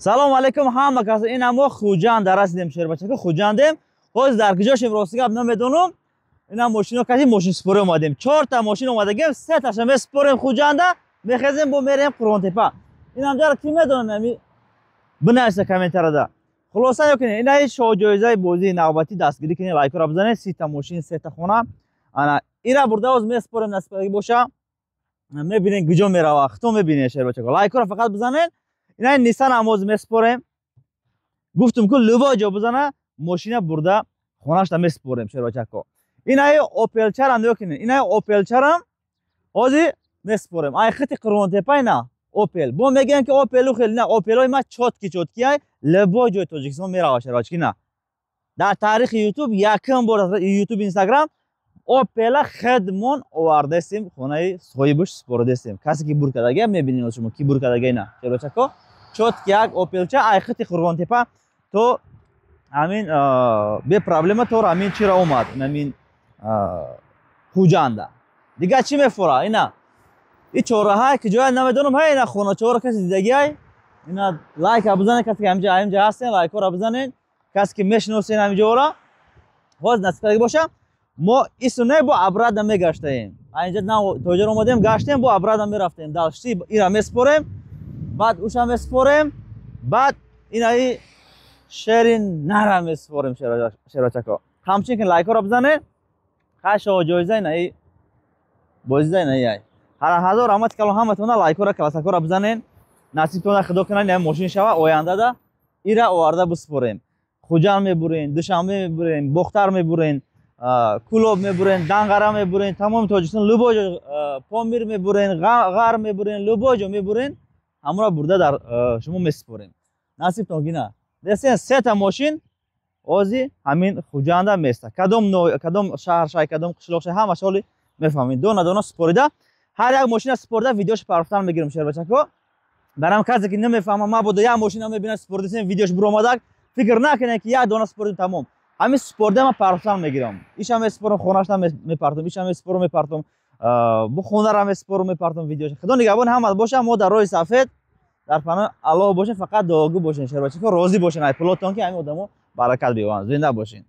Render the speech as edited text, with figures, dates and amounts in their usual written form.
салом алейкум ҳама кас. Ин мо Хуҷанд расидем шербачака Хуҷандем. Ҳоз дар куҷошем рости гап намедонам. Ина машино каси машин спорем омадем. 4 та машин омадагем, 3 таша меспорем Хуҷанда, мехезем бо мерем Қуронтепа. Инам ҷара ки медонад нами бинависа комментарияда. Хулоса ёкине ина ҳеҷ шоҳ-ҷоизаи бозии навбатӣ дастгирӣ кине, лайкора бизанед, 30 та машин, 3 та хона. Ана ира бурда ҳоз меспорем насипадаги боша. Мебинед куҷо мерава, хто мебинед шербачака. Лайкора фақат бизанед. Ина Nissan амоз меспорем. Гуфтум ки любой ҷо бизана машина бурда хонашта меспорем шербачака. Ина Opel чарам ёкине. Ина Opel чарам ҳози меспорем. Ай хити Қуронтепа ина Opel. Бо мегӯям ки Opel хел на Opel-ои ма чотки ай любой ҷои Тоҷикистон мерава шербачака ина. Дар таърихи YouTube якум бор YouTube Instagram Opel хедмон овардесим, хонаи соҳибаш спордесим. Касе ки бур кадаги мебинед шумо ки бур кадаги ина шербачака. Чотки як Opel ча ай хити Қуронтепа то амин бе проблема то амин чира омад амин Хуҷанда. Дига чӣ мефора ина? И чораҳа ки ҷоя намедонам ҳай ина хона чора каси дидаги ай. Ина лайка бизанед, касе ки ҳамҷа ҳастен лайкора бизанед. Касе ки мешиносен ҳамҷора ҳоз насипадаги боша. Мо исуне бо абрада мегаштаем. Айнҷа на тоҷар омадем гаштем бо абрада мерафтем. Далшти ира меспорем. Баъд уша меспорем. Баъд инаи шерин нара меспорем шербачака. Ҳамчун ки лайкора бизанед. Хашо ҷоиза инаи бозида инаи ай. Ҳазор раҳмати калон ҳаматона лайкора класакора бизанед. Насибтона худо кунад ин машин шава ояндада ира оварда биспорем. Хуҷанд мебурен, Душанбе мебурен, Бохтар мебурен, Кулоб мебурен, Данғара мебурен, тамоми Тоҷикистон любой ҷо, Помир мебурен, Ғар мебурен, любой ҷо мебурен. Ҳамора бурда дар шумо меспорем. Насибтон гина. Дестен 3 та машин ози ҳамин Хуҷанда места. Кадом шаҳр шай, кадом қишлоқ шай, ҳама шоли мефаҳмед. Дона спорида. Ҳар як машина спорида видеош парфтан мегирам шербачако. Барам касе ки намефаҳма мабодо як машина мебинад споридисем видеош буромадаг. Фикр накунед ки як дона споридем тамом. Ҳамин спорида ма парфтан мегирам. Иша меспорам хонашта мепартам, иша меспорам мепартам. Бо хонара меспорам мепартам видеош. Худо нигабон ҳамат боша, мо дар роҳи сафед дар панои Аллоҳ боша, фақат дуогӯ бошен шербачако, розӣ бошен ай пилотон ки ҳамин одамо баракат биёранд. Зинда бошин.